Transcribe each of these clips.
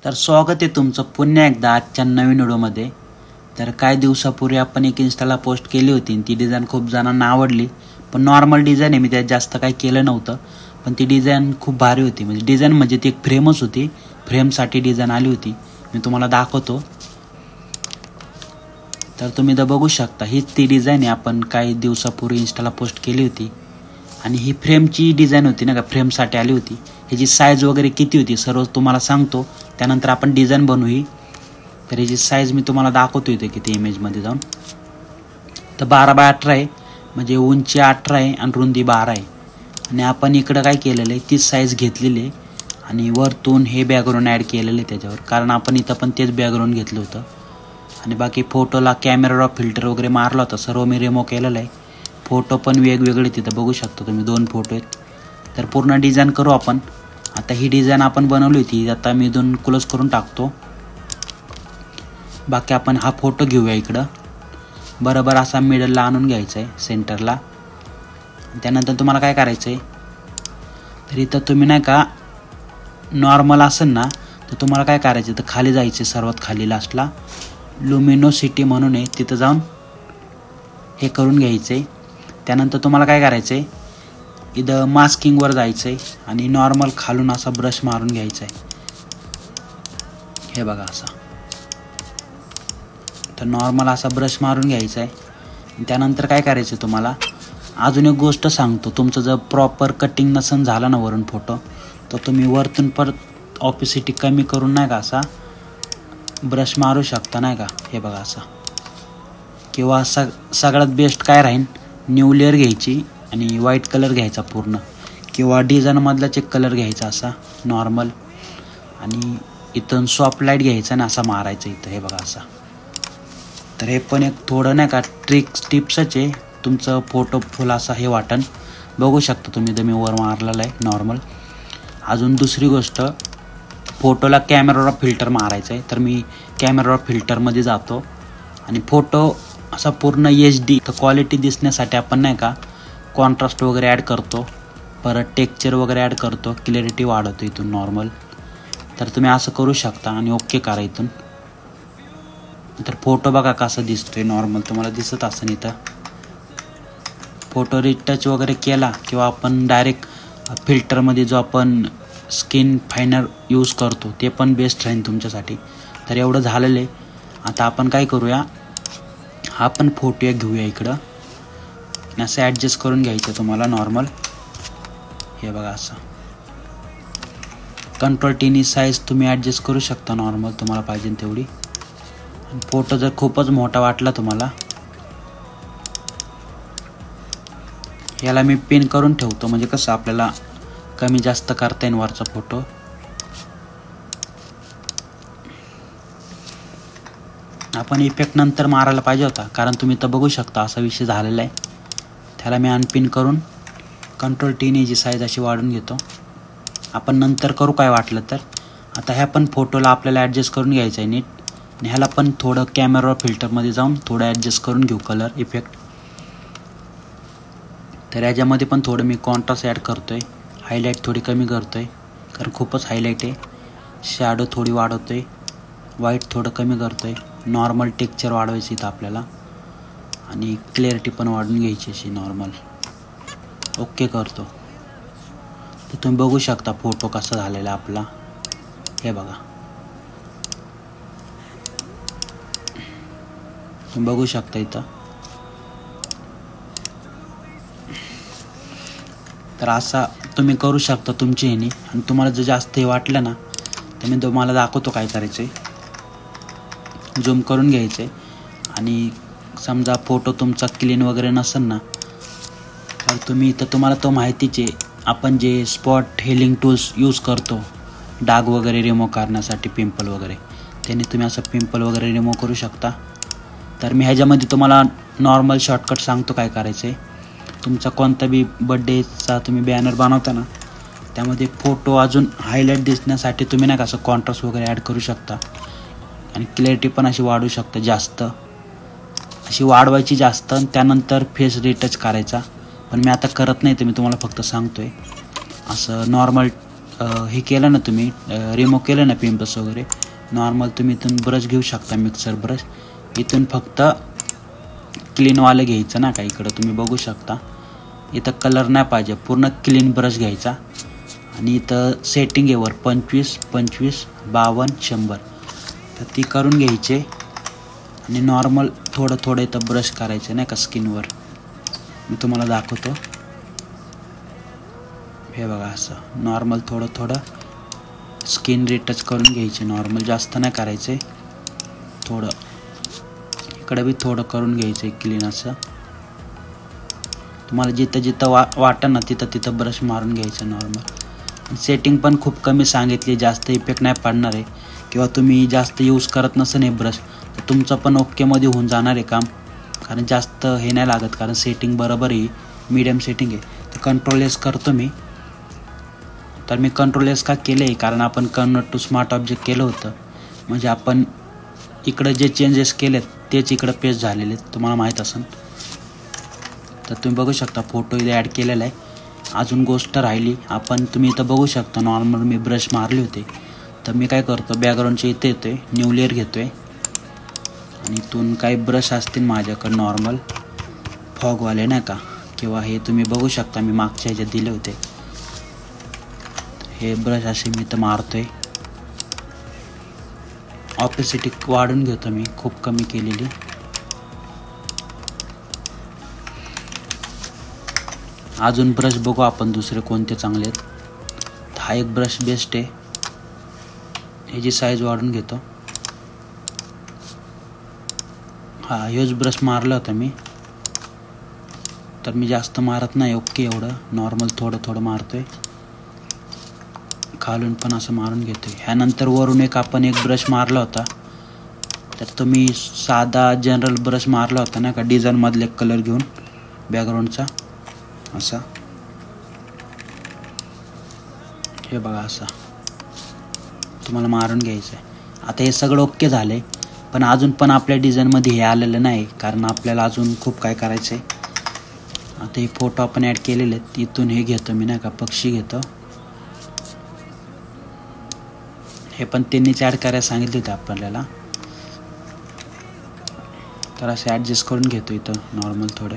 तर स्वागत आहे तुमचं पुन्हा एकदा आजच्या नवीन व्हिडिओमध्ये। तर काही दिवसापूर्वी आपण एक इन्स्टाला पोस्ट केली होती, ती डिझाईन खूप जणांना आवडली। पण नॉर्मल डिझाईन आहे, मी त्यात जास्त काही केलं नव्हतं, पण ती डिझाईन खूप भारी होती। म्हणजे डिझाईन म्हणजे ती एक फ्रेमच होती, फ्रेमसाठी डिझाईन आली होती। मी तुम्हाला दाखवतो, तर तुम्ही तर बघू शकता, हीच ती डिझाईन आहे आपण काही दिवसापूर्वी इन्स्टाला पोस्ट केली होती। आणि ही फ्रेमची डिझाईन होती ना का, फ्रेमसाठी आली होती। ह्याची साईज वगैरे किती होती सर्व तुम्हाला सांगतो, त्यानंतर आपण डिझाईन बनवू ही। तर ह्याची साईज मी तुम्हाला दाखवतो इथे किती इमेजमध्ये जाऊन। तर 12x18 आहे, म्हणजे उंची 18 आहे आणि रुंदी 12 आहे। आणि आपण इकडं काय केलेलं आहे, तीच साईज घेतलेली आहे आणि वरतून हे बॅकग्राऊंड ॲड केलेलं आहे त्याच्यावर, कारण आपण इथं पण तेच बॅकग्राऊंड घेतलं होतं। आणि बाकी फोटोला कॅमेरा रॉ फिल्टर वगैरे मारला होता, सर्व मी रिमूव्ह केलेलं आहे। फोटो पण वेगवेगळे तिथं बघू शकता तुम्ही, 2 फोटो आहेत। तर पूर्ण डिझाईन करू आपण। आता ही डिझाईन आपण बनवली होती, आता मी इथून क्लोज करून टाकतो। बाकी आपण हा फोटो घेऊया इकडं, बरोबर असा मिडलला आणून घ्यायचा आहे सेंटरला। त्यानंतर तुम्हाला काय करायचं आहे, तर इथं तुम्ही नाही का नॉर्मल असेल ना, तर तुम्हाला काय करायचं, तर खाली जायचं, सर्वात खाली लास्टला लुमिनोसिटी म्हणून आहे, तिथं जाऊन हे करून घ्यायचं आहे। त्यानंतर तुम्हाला काय करायचं आहे, इथं मास्किंगवर जायचं आहे आणि नॉर्मल खालून असा ब्रश मारून घ्यायचा आहे, हे बघा असा। तर नॉर्मल असा ब्रश मारून घ्यायचा आहे। त्यानंतर काय करायचं तुम्हाला, अजून एक गोष्ट सांगतो, तुमचं जर प्रॉपर कटिंग नसन झाला ना वरून फोटो, तर तुम्ही वरतून परत ऑपिसिटी कमी करून नाही का असा ब्रश मारू शकता नाही का, हे बघा असा। किंवा सगळ्यात बेस्ट काय राहील, न्यू लेअर घ्यायची आणि व्हाईट कलर घ्यायचा पूर्ण, किंवा डिझाईनमधलाच एक कलर घ्यायचा असा नॉर्मल, आणि इथून सॉफ्ट लाईट घ्यायचा आणि असा मारायचा इथं, हे बघा असा। तर हे पण एक थोडं नाही का टिप्सच आहे, तुमचं फोटो फुल असा हे वाटण बघू शकता तुम्ही, तर मी वर मारलेला आहे नॉर्मल। अजून दुसरी गोष्ट, फोटोला कॅमेरा फिल्टर मारायचं आहे, तर मी कॅमेरा फिल्टरमध्ये जातो आणि फोटो असा पूर्ण HD तर क्वालिटी दिसण्यासाठी आपण नाही का कॉन्ट्रास्ट वगैरे ॲड करतो, परत टेक्स्चर वगैरे ॲड करतो, क्लॅरिटी वाढवतो इथून नॉर्मल। तर तुम्ही असं करू शकता आणि ओके करा इथून। तर फोटो बघा कसा दिसतोय, नॉर्मल तुम्हाला दिसत असेल इथं। फोटो रिटच वगैरे केला किंवा आपण डायरेक्ट फिल्टरमध्ये जो आपण स्किन फायनर यूज करतो, ते पण बेस्ट राहील तुमच्यासाठी। तर एवढं झालेलं आहे। आता आपण काय करूया, हा पण फोटो घेऊया इकडं आणि असं ॲडजस्ट करून घ्यायचं तुम्हाला नॉर्मल, हे बघा असं। Ctrl+T साईज तुम्ही ॲडजस्ट करू शकता नॉर्मल तुम्हाला पाहिजे तेवढी। फोटो जर खूपच मोठा वाटला तुम्हाला, याला मी पिन करून ठेवतो, म्हणजे कसं आपल्याला कमी जास्त करता येईल वरचा फोटो। आपण इफेक्ट नंतर मारायला पाहिजे होता, कारण तुम्ही तर बघू शकता असा विषय झालेला आहे। त्याला मी अनपिन करून Ctrl+T जी साईज अशी वाढून घेतो, आपण नंतर करू काय वाटलं तर। आता ह्या पण फोटोला आपल्याला ॲडजस्ट करून घ्यायचं आहे नीट, आणि ह्याला पण थोडं कॅमेरा फिल्टरमध्ये जाऊन थोडं ॲडजस्ट करून घेऊ कलर इफेक्ट। तर याच्यामध्ये पण थोडं मी कॉन्ट्रास्ट ॲड करतो आहे, हायलाईट थोडी कमी करतो आहे, कारण खूपच हायलाईट आहे। शॅडो थोडी वाढवतो आहे, व्हाईट थोडं कमी करतो आहे, नॉर्मल टेक्स्चर वाढवायची इथं आपल्याला, आणि क्लॅरिटी पण वाढून घ्यायची अशी नॉर्मल, ओके करतो। तर तुम्ही बघू शकता फोटो कसा झालेला आपला, हे बघा तुम्ही बघू शकता इथं। तर असा तुम्ही करू शकता तुमची ह्यानी, आणि तुम्हाला जर जास्त हे वाटलं ना, तर मी तुम्हाला दाखवतो काय करायचं आहे। झूम करून घ्यायचं आहे, आणि समजा फोटो तुमचा क्लीन वगैरे नसेल ना, तर तुम्ही इथं तुम्हाला तो माहितीच आहे, आपण जे स्पॉट हेलिंग टूल्स यूज करतो डाग वगैरे रिमूव्ह करण्यासाठी, पिंपल वगैरे, त्याने तुम्ही असं पिंपल वगैरे रिमूव्ह करू शकता। तर मी ह्याच्यामध्ये तुम्हाला नॉर्मल शॉर्टकट सांगतो काय करायचं आहे। तुमचा कोणता बी बड्डेचा तुम्ही बॅनर बनवता ना, त्यामध्ये फोटो अजून हायलाईट दिसण्यासाठी तुम्ही नाही का असं कॉन्ट्रास्ट वगैरे ॲड करू शकता, आणि क्लॅरिटी पण अशी वाढवू शकता, जास्त अशी वाढवायची जास्त, आणि त्यानंतर फेस रिटच करायचा। पण मी आता करत नाही, तर मी तुम्हाला फक्त सांगतो आहे। असं नॉर्मल हे केलं ना तुम्ही, रिमूव्ह केलं ना पिंपल्स वगैरे, नॉर्मल तुम्ही इथून ब्रश घेऊ शकता, मिक्सर ब्रश. इथून फक्त क्लीनवालं घ्यायचं ना का, इकडं तुम्ही बघू शकता इथं कलर नाही पाहिजे, पूर्ण क्लीन ब्रश घ्यायचा. आणि इथं सेटिंग आहे वर 25, 25, 52, 100, तर ती करून घ्यायचे. आणि नॉर्मल थोडं थोडं इथं ब्रश करायचं नाही का स्किनवर. मी तुम्हाला दाखवतो, हे बघा असं नॉर्मल थोडं थोडं स्किन रिटच करून घ्यायचे. नॉर्मल जास्त नाही करायचे, थोडं इकडे बी थोडं करून घ्यायचं क्लीन असं. तुम्हाला जिथं जिथं वाटतं ना तिथं तिथं ब्रश मारून घ्यायचं नॉर्मल. सेटिंग पण खूप कमी सांगितली, जास्त इफेक्ट नाही पडणार आहे. किंवा तुम्ही जास्त यूज करत नसेल हे ब्रश तर तुमचं पण ओकेमध्ये होऊन जाणार आहे काम, कारण जास्त हे नाही लागत, कारण सेटिंग बरोबर आहे, मीडियम सेटिंग आहे. तर कंट्रोल एस करतो मी. तर मी कंट्रोल एस का केलं आहे, कारण आपण कन्वर्ट टू स्मार्ट ऑब्जेक्ट केलं होतं, म्हणजे आपण इकडं जे चेंजेस केलेत तेच इकडं पेस्ट झालेले आहेत, तुम्हाला माहीत असेल. तर तुम्ही बघू शकता फोटो इथे ॲड केलेला आहे. अजून गोष्ट राहिली, आपण तुम्ही इथं बघू शकता नॉर्मल मी ब्रश मारले होते. तर मी काय करतो, बॅकग्राऊंडच्या इथे येतो आहे, न्यू लेअर घेतो आहे. आणि इथून काही ब्रश असतील माझ्याकडे नॉर्मल फॉगवाले नाही का, किंवा हे तुम्ही बघू शकता मी मागच्या ह्याच्यात दिले होते, हे ब्रश असे मी इथं मारतो आहे. ऑपेसिटी वाढून घेतो मी, खूप कमी केलेली. अजून ब्रश बघू आपण दुसरे कोणते चांगले आहेत. हा एक ब्रश बेस्ट आहे, ह्याची साईज वाढून घेतो. हा ह्योच ब्रश मारला होता मी, तर मी जास्त मारत नाही, ओके एवढं नॉर्मल थोडं थोडं मारतोय, खालून पण असं मारून घेतोय. ह्यानंतर वरून एक आपण एक ब्रश मारला होता, तर तुम्ही साधा जनरल ब्रश मारला होता ना का, डिझाईनमधले कलर घेऊन बॅकग्राऊंडचा असा, हे बघा असा तुम्हाला मारून घ्यायचं आहे. आता हे सगळं ओके झालं आहे, पण अजून पण आपल्या डिझाईनमध्ये हे आलेलं नाही, कारण आपल्याला अजून खूप काय करायचं आहे. आता हे फोटो आपण ॲड केलेले आहेत, इथून हे घेतो मी नाही का, पक्षी घेतो. हे पण त्यांनीच ॲड करायला सांगितले होते आपल्याला, तर असे ॲडजस्ट करून घेतो इथं नॉर्मल थोडे.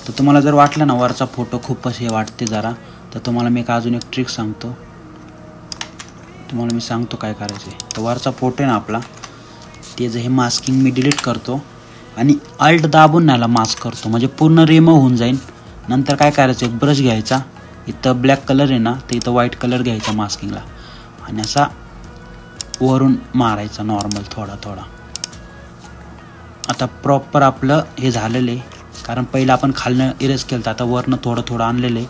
तर तुम्हाला जर वाटलं ना वरचा फोटो खूपच हे वाटते जरा, तर तुम्हाला मी एक अजून एक ट्रिक सांगतो, तुम्हाला मी सांगतो काय करायचं आहे. तर वरचा फोटो आहे ना आपला, त्याचं हे मास्किंग मी डिलीट करतो आणि अल्ट दाबून न्यायला मास्क करतो, म्हणजे पूर्ण रिमूव्ह होऊन जाईल. नंतर काय करायचं, एक ब्रश घ्यायचा, इथं ब्लॅक कलर आहे ना, तर इथं व्हाईट कलर घ्यायचा मास्किंगला, आणि असा वरून मारायचा नॉर्मल थोडा थोडा. आता प्रॉपर आपलं हे झालेलं आहे, कारण पहिलं आपण खालनं इरेज केलं, आता वरनं थोडं थोडं आणलेलं आहे.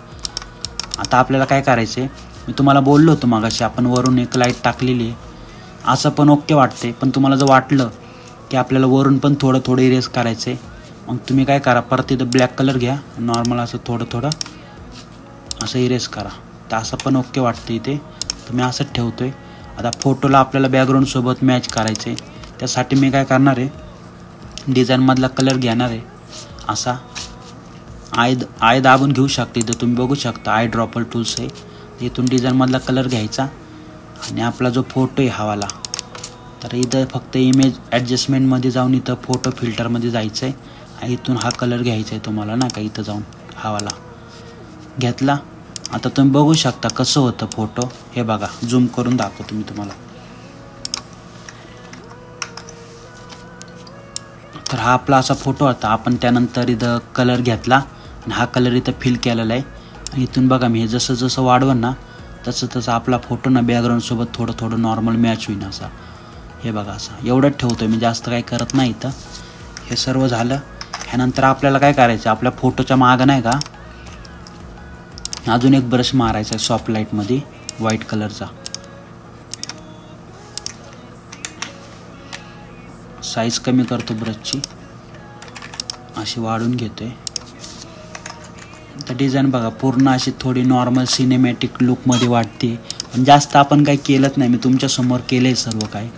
आता आपल्याला काय करायचं आहे, मी तुम्हाला बोललो होतो मगाशी, आपण वरून एक लाईट टाकलेली आहे, असं पण ओके वाटते. पण तुम्हाला जर वाटलं की आपल्याला वरून पण थोडं थोडं इरेज करायचं आहे, मग तुम्ही काय करा, परत इथं ब्लॅक कलर घ्या, नॉर्मल असं थोडं थोडं असं इरेज करा, तर असं पण ओके वाटतं इथे. तर मी असंच ठेवतो आहे. आता फोटोला आपल्याला बॅकग्राऊंडसोबत मॅच करायचं आहे, त्यासाठी मी काय करणार आहे, डिझाईनमधला कलर घेणार आहे, असा आय दाबून घेऊ शकते. इथं तुम्ही बघू शकता आय ड्रॉपर टूल्स आहे, इथून डिझाईनमधला कलर घ्यायचा. आणि आपला जो फोटो आहे हवाला, तर इथं फक्त इमेज ॲडजस्टमेंटमध्ये जाऊन इथं फोटो फिल्टरमध्ये जायचं आहे, आणि इथून हा कलर घ्यायचा आहे तुम्हाला ना का, इथं जाऊन हवाला घेतला. आता तुम्ही बघू शकता कसं होतं फोटो, हे बघा झूम करून दाखवतो मी तुम्हाला. तर हा आपला असा फोटो होता. आपण त्यानंतर इथं कलर घेतला आणि हा कलर इथं फिल केलेला आहे. आणि इथून बघा मी हे जसं जसं वाढवं ना तसं तसं आपला फोटो ना बॅकग्राऊंडसोबत थोडं थोडं नॉर्मल मॅच होईन असा. हे बघा असं एवढंच ठेवतो मी, जास्त काही करत नाही इथं. हे सर्व झालं. ह्यानंतर आपल्याला काय करायचं, आपल्या फोटोच्या मागं नाही का अजून एक ब्रश मारायचा आहे सॉफ्ट लाईटमध्ये व्हाईट कलरचा. साईज कमी करतो ब्रशची, अशी वाढून घेतोय. तर डिझाईन बघा पूर्ण अशी थोडी नॉर्मल सिनेमॅटिक लुकमध्ये वाटते, पण जास्त आपण काही केलंच नाही. मी तुमच्यासमोर केलं आहे सर्व काय.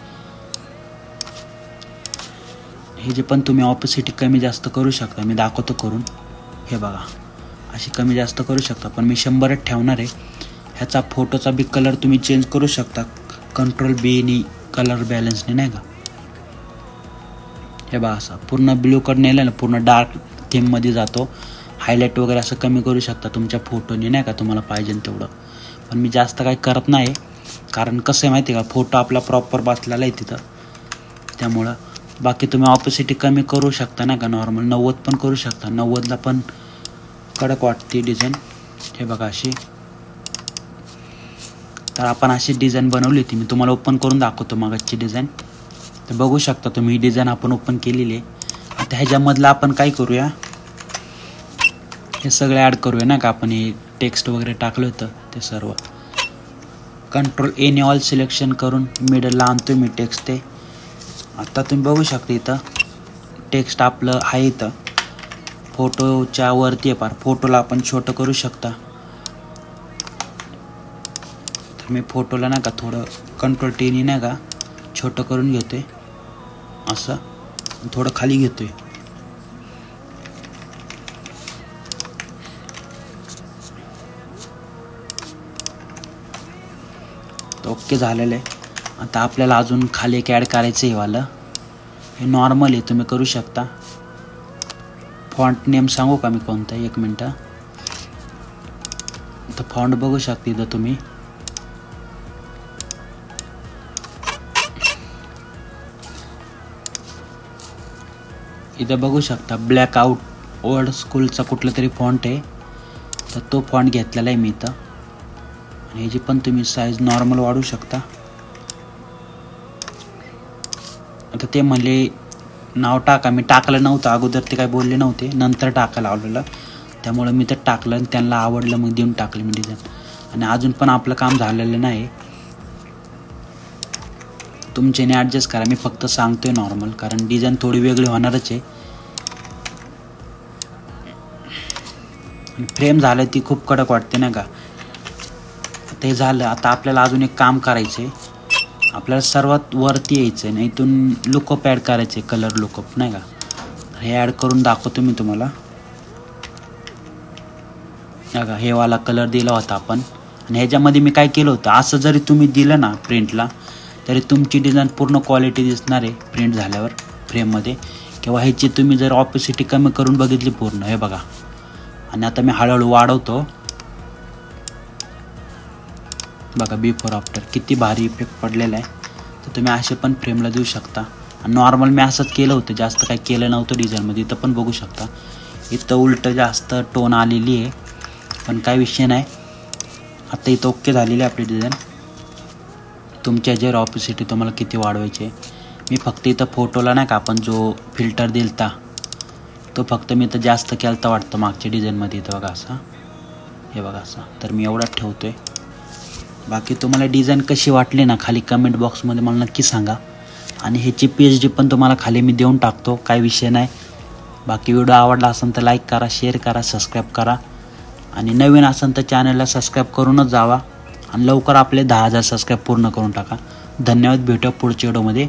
हे जे पण तुम्ही ऑपोसिटी कमी जास्त करू शकता, मी दाखवतो करून. हे बघा अशी कमी जास्त करू शकता, पण मी 100च ठेवणार आहे. ह्याचा फोटोचा बी कलर तुम्ही चेंज करू शकता कंट्रोल बी नी कलर बॅलन्सने नाही का. हे बघा असं पूर्ण ब्ल्यू कट नेलं ना पूर्ण डार्क थीममध्ये जातो. हायलाईट वगैरे असं कमी करू शकता तुमच्या फोटोने नाही का तुम्हाला पाहिजे तेवढं. पण मी जास्त काही करत नाही कारण कसं आहे माहिती आहे का फोटो आपला प्रॉपर बसलेला आहे तिथं त्यामुळं. बाकी तुम्ही ऑपॅसिटी कमी करू शकता नाही का नॉर्मल 90 पण करू शकता. 90ला पण कडक वाटते डिझाईन. हे बघा अशी. तर आपण अशी डिझाईन बनवली होती मी तुम्हाला ओपन करून दाखवतो मागची डिझाईन. तर बघू शकता तुम्ही ही डिझाईन आपण ओपन केलेली आहे. आता ह्याच्यामधलं आपण काय करूया हे सगळं ॲड करूया ना का आपण हे टेक्स्ट वगैरे टाकलं होतं ते सर्व. कंट्रोल एने ऑल सिलेक्शन करून मिडलला आणतो मी टेक्स्ट ते. आता तुम्ही बघू शकता इथं टेक्स्ट आपलं आहे इथं फोटोच्या वरती आहे पार. फोटोला आपण छोटं करू शकता. तर मी फोटोला नाही का थोडं कंट्रोल टीने नाही का छोटं करून घेतोय असं थोडं खाली घेतोय. ओके झालेलं आहे. आता आपल्याला अजून खाली एक ॲड करायचं आहे वालं. हे नॉर्मल आहे तुम्ही करू शकता. फॉन्ट नेम सांगू का मी कोणता 1 मिनटं. तर फॉन्ट बघू शकता इथं तुम्ही. इथं बघू शकता ब्लॅक आउट ओल्ड स्कूलचा कुठला तरी फॉन्ट आहे तर तो फॉन्ट घेतलेला आहे मी इथं. आणि ह्याची पण तुम्ही साईज नॉर्मल वाढवू शकता. आता ते म्हणले नाव टाका. मी टाकलं नव्हतं अगोदर ते काय बोलले नव्हते नंतर टाकायला लावलेलं त्यामुळं मी तर टाकलं आणि त्यांना आवडलं मग देऊन टाकलं मी डिझाईन. आणि अजून पण आपलं काम झालेलं नाही तुमच्याने ॲडजस्ट करा. मी फक्त सांगतोय नॉर्मल कारण डिझाईन थोडी वेगळी होणारच आहे. फ्रेम झालं ती खूप कडक वाटते ना का. ते झालं. आता आपल्याला अजून एक काम करायचं आहे. आपल्याला सर्वात वरती यायचं आहे ना इथून लुकअप ॲड करायचं आहे कलर लुकअप नाही का. हे ॲड करून दाखवतो मी तुम्हाला. बघा हे वाला कलर दिला होता आपण आणि ह्याच्यामध्ये मी काय केलं होतं असं जरी तुम्ही दिलं ना प्रिंटला तरी तुमची डिझाईन पूर्ण क्वालिटी दिसणार आहे प्रिंट झाल्यावर फ्रेममध्ये. किंवा ह्याची तुम्ही जर ऑपॅसिटी कमी करून बघितली पूर्ण हे बघा. आणि आता मी हळूहळू वाढवतो. बघा बिफोर आफ्टर किती भारी इफेक्ट पडलेला आहे. तर तुम्ही असे पण फ्रेमला देऊ शकता. आणि नॉर्मल मी असंच केलं होतं जास्त काही केलं नव्हतं डिझाईनमध्ये. इथं पण बघू शकता इथं उलटं जास्त टोन आलेली आहे पण काही विषय नाही. आता इथं ओके झालेली आहे आपली डिझाईन. तुमच्या ज्यावर ऑपॅसिटी तुम्हाला किती वाढवायची आहे. मी फक्त इथं फोटोला नाही का आपण जो फिल्टर दिलता तो फक्त मी इथं जास्त केलता वाटतं मागच्या डिझाईनमध्ये. इथं बघा असा हे बघा असा. तर मी एवढाच ठेवतोय. बाकी तुम्हाला डिझाईन कशी वाटली ना खाली कमेंट बॉक्समध्ये मला नक्की सांगा. आणि ह्याची PSG पण तुम्हाला खाली मी देऊन टाकतो काही विषय नाही. बाकी व्हिडिओ आवडला असेल तर लाईक करा शेअर करा सबस्क्राईब करा. आणि नवीन असेल तर चॅनलला सबस्क्राईब करूनच जावा. आणि लवकर आपले 10,000 सबस्क्राईब पूर्ण करून टाका. धन्यवाद. भेटूया पुढच्या व्हिडिओमध्ये.